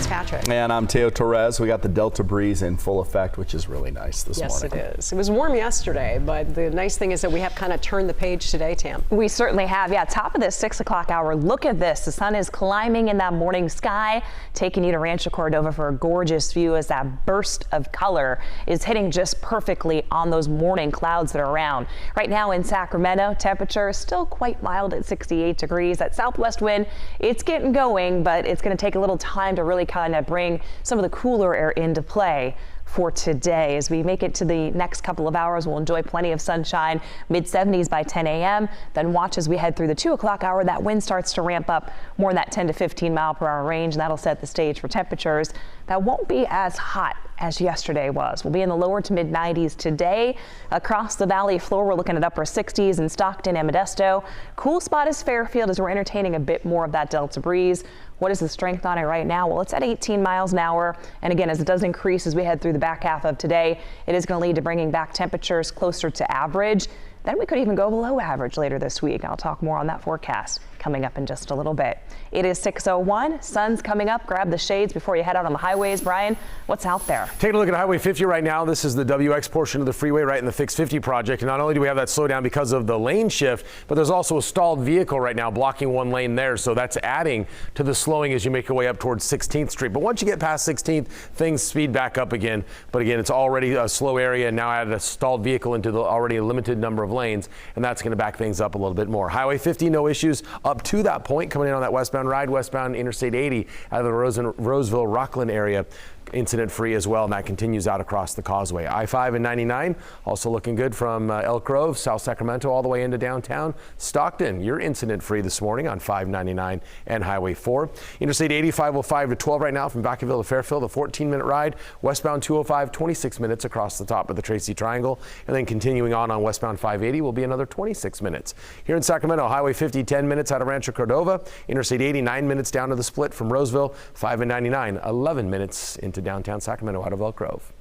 Fitzpatrick. And I'm Teo Torres. We got the Delta breeze in full effect, which is really nice this morning. Yes, it is. It was warm yesterday, but the nice thing is that we have kind of turned the page today, Tam. We certainly have. Yeah, top of this 6 o'clock hour. Look at this. The sun is climbing in that morning sky, taking you to Rancho Cordova for a gorgeous view as that burst of color is hitting just perfectly on those morning clouds that are around. Right now in Sacramento, temperature is still quite mild at 68 degrees. That southwest wind, it's getting going, but it's going to take a little time to really kind of bring some of the cooler air into play for today. As we make it to the next couple of hours, we'll enjoy plenty of sunshine, mid-70s by 10 a.m. Then watch as we head through the 2 o'clock hour. That wind starts to ramp up more in that 10 to 15 mile per hour range, and that'll set the stage for temperatures that won't be as hot as yesterday was. We'll be in the lower to mid 90s today. Across the valley floor, we're looking at upper 60s in Stockton and Modesto. Cool spot is Fairfield as we're entertaining a bit more of that Delta breeze. What is the strength on it right now? Well, it's at 18 miles an hour. And again, as it does increase as we head through the back half of today, it is going to lead to bringing back temperatures closer to average. Then we could even go below average later this week. I'll talk more on that forecast coming up in just a little bit. It is 6:01. Sun's coming up. Grab the shades before you head out on the highways. Brian, what's out there? Taking a look at Highway 50 right now. This is the WX portion of the freeway right in the Fix 50 project. And not only do we have that slowdown because of the lane shift, but there's also a stalled vehicle right now blocking one lane there. So that's adding to the slowing as you make your way up towards 16th Street. But once you get past 16th, things speed back up again. But again, it's already a slow area and now add a stalled vehicle into the already a limited number of lanes. And that's going to back things up a little bit more. Highway 50, no issues up to that point. Coming in on that westbound ride, westbound Interstate 80 out of the Roseville, Rockland area. Incident free as well, and that continues out across the causeway. I-5 and 99 also looking good from Elk Grove, South Sacramento, all the way into downtown Stockton. You're incident free this morning on 599 and Highway 4. Interstate 80, 505 to 12 right now from Vacaville to Fairfield, a 14-minute ride. Westbound 205, 26 minutes across the top of the Tracy Triangle, and then continuing on westbound 580 will be another 26 minutes. Here in Sacramento, Highway 50, 10 minutes out of Rancho Cordova. Interstate 80, 9 minutes down to the split from Roseville. 5 and 99, 11 minutes into downtown Sacramento out of Elk Grove.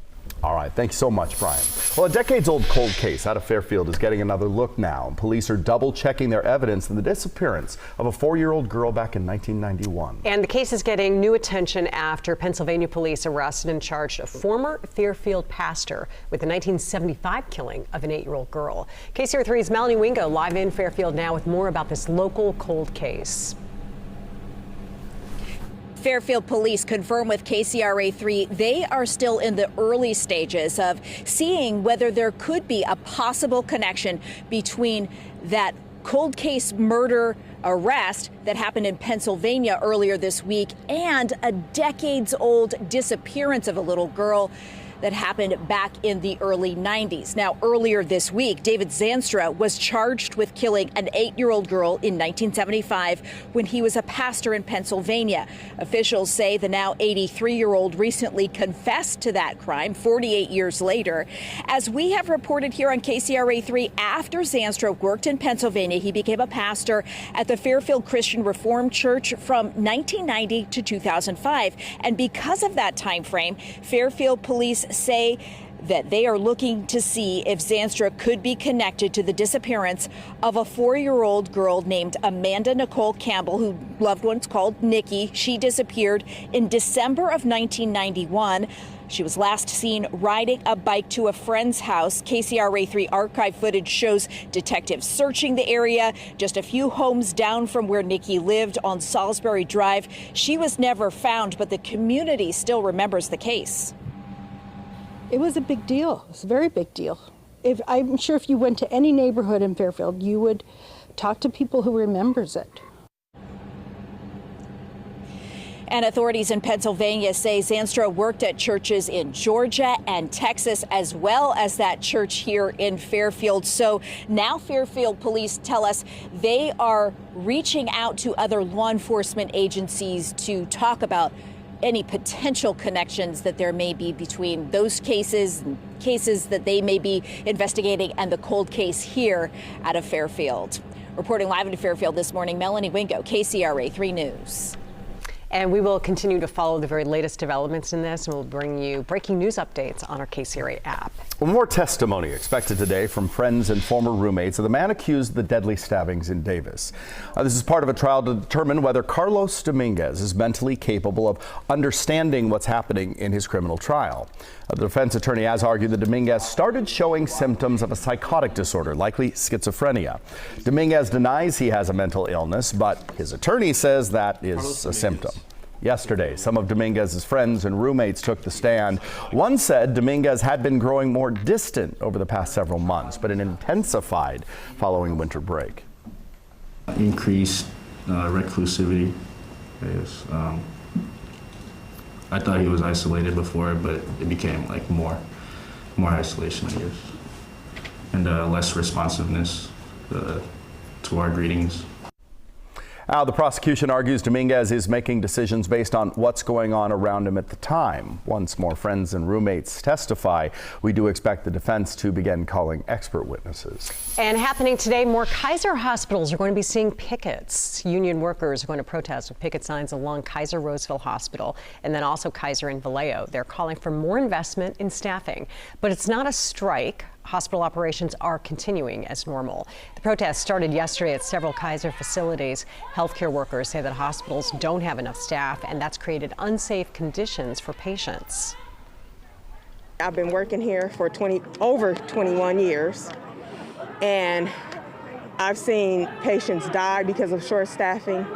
All right, thanks so much, Brian. Well, a decades-old cold case out of Fairfield is getting another look now. Police are double-checking their evidence in the disappearance of a 4-year-old girl back in 1991. And the case is getting new attention after Pennsylvania police arrested and charged a former Fairfield pastor with the 1975 killing of an 8-year-old girl. KCRA3's Melanie Wingo live in Fairfield now with more about this local cold case. Fairfield police confirm with KCRA3 they are still in the early stages of seeing whether there could be a possible connection between that cold case murder arrest that happened in Pennsylvania earlier this week and a decades-old disappearance of a little girl that happened back in the early 90s. Now, earlier this week, David Zanstra was charged with killing an 8-year-old girl in 1975 when he was a pastor in Pennsylvania. Officials say the now 83-year-old recently confessed to that crime 48 years later. As we have reported here on KCRA3, after Zanstra worked in Pennsylvania, he became a pastor at the Fairfield Christian Reformed Church from 1990 to 2005. And because of that time frame, Fairfield police say that they are looking to see if Zanstra could be connected to the disappearance of a 4-year-old girl named Amanda Nicole Campbell, who loved ones called Nikki. She disappeared in December of 1991. She was last seen riding a bike to a friend's house. KCRA3 archive footage shows detectives searching the area just a few homes down from where Nikki lived on Salisbury Drive. She was never found, but the community still remembers the case. It was a big deal. It was a very big deal. I'm sure if you went to any neighborhood in Fairfield, you would talk to people who remembers it. And authorities in Pennsylvania say Zanstra worked at churches in Georgia and Texas, as well as that church here in Fairfield. So now Fairfield police tell us they are reaching out to other law enforcement agencies to talk about any potential connections that there may be between those cases and cases that they may be investigating and the cold case here out of Fairfield. Reporting live into Fairfield this morning, Melanie Wingo, KCRA 3 News. And we will continue to follow the very latest developments in this, and we'll bring you breaking news updates on our KCRA app. Well, more testimony expected today from friends and former roommates of the man accused of the deadly stabbings in Davis. This is part of a trial to determine whether Carlos Dominguez is mentally capable of understanding what's happening in his criminal trial. The defense attorney has argued that Dominguez started showing symptoms of a psychotic disorder, likely schizophrenia. Dominguez denies he has a mental illness, but his attorney says that is a symptom. Yesterday, some of Dominguez's friends and roommates took the stand. One said Dominguez had been growing more distant over the past several months, but it intensified following winter break. Increased reclusivity. I thought he was isolated before, but it became like more isolation, I guess, and less responsiveness to our greetings. The prosecution argues Dominguez is making decisions based on what's going on around him at the time. Once more friends and roommates testify, we do expect the defense to begin calling expert witnesses. And happening today, more Kaiser hospitals are going to be seeing pickets. Union workers are going to protest with picket signs along Kaiser Roseville Hospital and then also Kaiser in Vallejo. They're calling for more investment in staffing, but it's not a strike. Hospital operations are continuing as normal. The protest started yesterday at several Kaiser facilities. Healthcare workers say that hospitals don't have enough staff, and that's created unsafe conditions for patients. I've been working here for over 21 years, and I've seen patients die because of short staffing.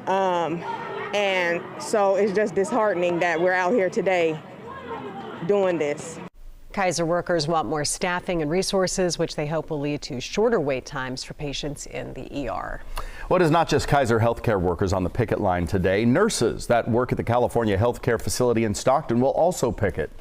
And so it's just disheartening that we're out here today doing this. Kaiser workers want more staffing and resources, which they hope will lead to shorter wait times for patients in the ER. Well, it is not just Kaiser healthcare workers on the picket line today. Nurses that work at the California healthcare facility in Stockton will also picket.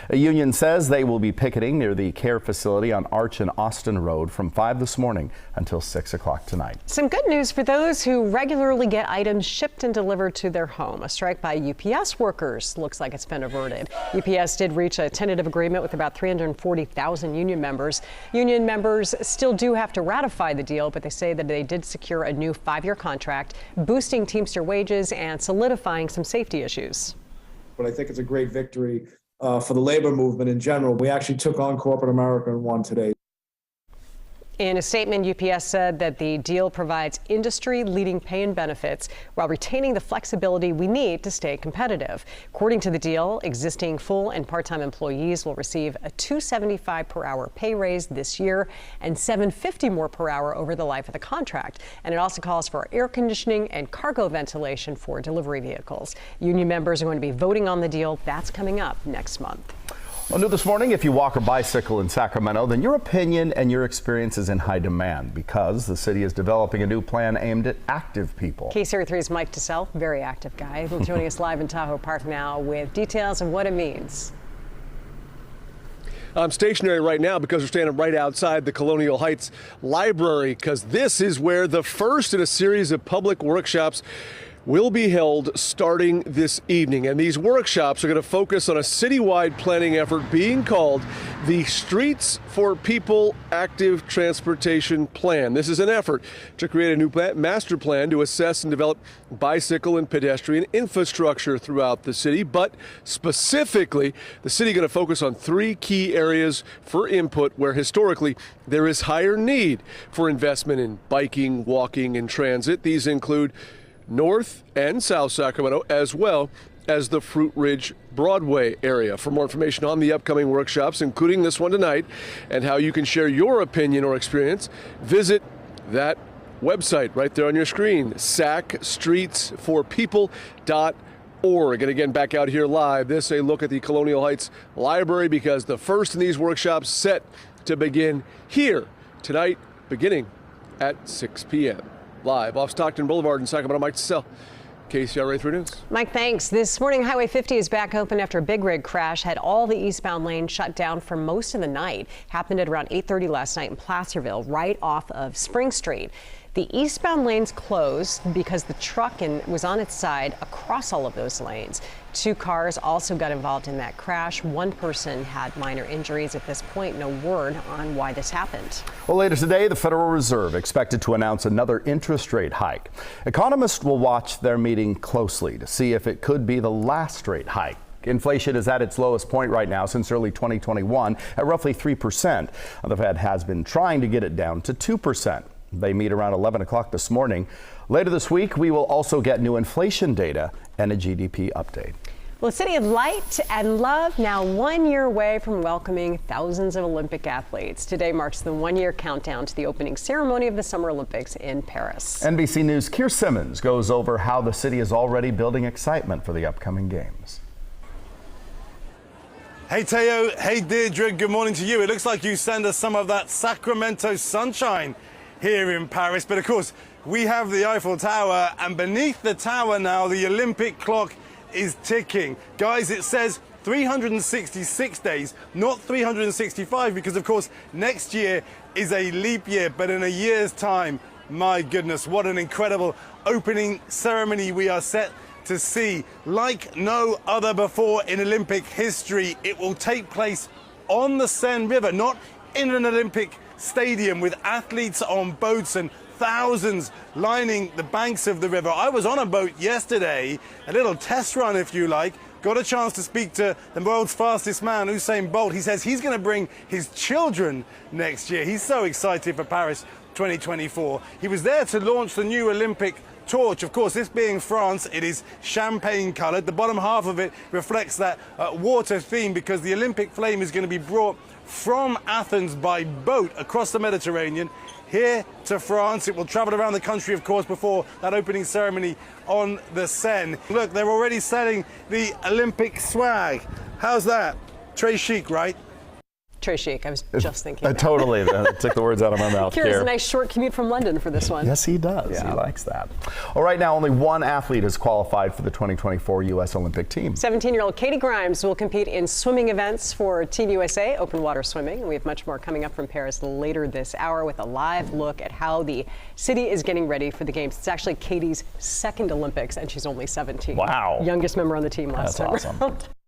A union says they will be picketing near the care facility on Arch and Austin Road from 5 this morning until 6 o'clock tonight. Some good news for those who regularly get items shipped and delivered to their home. A strike by UPS workers looks like it's been averted. UPS did reach a tentative agreement with about 340,000 union members. Union members still do have to ratify the deal, but they say that they did secure a new 5-year contract, boosting Teamster wages and solidifying some safety issues. But I think it's a great victory for the labor movement in general. We actually took on corporate America and won today. In a statement, UPS said that the deal provides industry-leading pay and benefits while retaining the flexibility we need to stay competitive. According to the deal, existing full and part-time employees will receive a $2.75 per hour pay raise this year and $7.50 more per hour over the life of the contract. And it also calls for air conditioning and cargo ventilation for delivery vehicles. Union members are going to be voting on the deal. That's coming up next month. Well, new this morning, if you walk or bicycle in Sacramento, then your opinion and your experience is in high demand because the city is developing a new plan aimed at active people. KCRA 3's Mike DeSell, very active guy, joining us live in Tahoe Park now with details of what it means. I'm stationary right now because we're standing right outside the Colonial Heights Library, because this is where the first in a series of public workshops will be held starting this evening. And these workshops are going to focus on a citywide planning effort being called the Streets for People Active Transportation Plan. This is an effort to create a new master plan to assess and develop bicycle and pedestrian infrastructure throughout the city. But specifically, the city is going to focus on 3 key areas for input where historically there is higher need for investment in biking, walking, and transit. These include North and South Sacramento, as well as the Fruit Ridge Broadway area. For more information on the upcoming workshops, including this one tonight, and how you can share your opinion or experience, visit that website right there on your screen, sacstreetsforpeople.org. And again, back out here live, this is a look at the Colonial Heights Library, because the first of these workshops set to begin here tonight, beginning at 6 p.m. Live off Stockton Boulevard in Sacramento, Mike DeSell, KCRA 3 News. Mike, thanks. This morning, Highway 50 is back open after a big rig crash had all the eastbound lanes shut down for most of the night. Happened at around 8:30 last night in Placerville, right off of Spring Street. The eastbound lanes closed because the truck was on its side across all of those lanes. 2 cars also got involved in that crash. 1 person had minor injuries. At this point, no word on why this happened. Well, later today, the Federal Reserve expected to announce another interest rate hike. Economists will watch their meeting closely to see if it could be the last rate hike. Inflation is at its lowest point right now since early 2021 at roughly 3%. The Fed has been trying to get it down to 2%. They meet around 11 o'clock this morning. Later this week, we will also get new inflation data and a GDP update. Well, the City of Light and Love now 1 year away from welcoming thousands of Olympic athletes. Today marks the 1-year countdown to the opening ceremony of the Summer Olympics in Paris. NBC News' Keir Simmons goes over how the city is already building excitement for the upcoming games. Hey Teo, hey Deirdre, good morning to you. It looks like you send us some of that Sacramento sunshine here in Paris, but of course we have the Eiffel Tower, and beneath the tower now the Olympic clock is ticking. Guys, it says 366 days, not 365, because of course next year is a leap year, but in a year's time, my goodness, what an incredible opening ceremony we are set to see. Like no other before in Olympic history, it will take place on the Seine River, not in an Olympic stadium with athletes on boats and thousands lining the banks of the river. I was on a boat yesterday, a little test run if you like, got a chance to speak to the world's fastest man, Usain Bolt. He says he's going to bring his children next year. He's so excited for Paris 2024. He was there to launch the new Olympic torch. Of course, this being France, it is champagne colored. The bottom half of it reflects that water theme, because the Olympic flame is going to be brought from Athens by boat across the Mediterranean here to France. It will travel around the country, of course, before that opening ceremony on the Seine. Look, they're already selling the Olympic swag. How's that? Très chic, right? Très chic. I was just thinking that. Totally. That took the words out of my mouth. Here's a nice short commute from London for this one. Yes, he does. Yeah. He likes that. Well, right now, only 1 athlete has qualified for the 2024 U.S. Olympic team. 17-year-old Katie Grimes will compete in swimming events for Team USA open water swimming. We have much more coming up from Paris later this hour with a live look at how the city is getting ready for the games. It's actually Katie's second Olympics, and she's only 17. Wow. Youngest member on the team last time. That's awesome.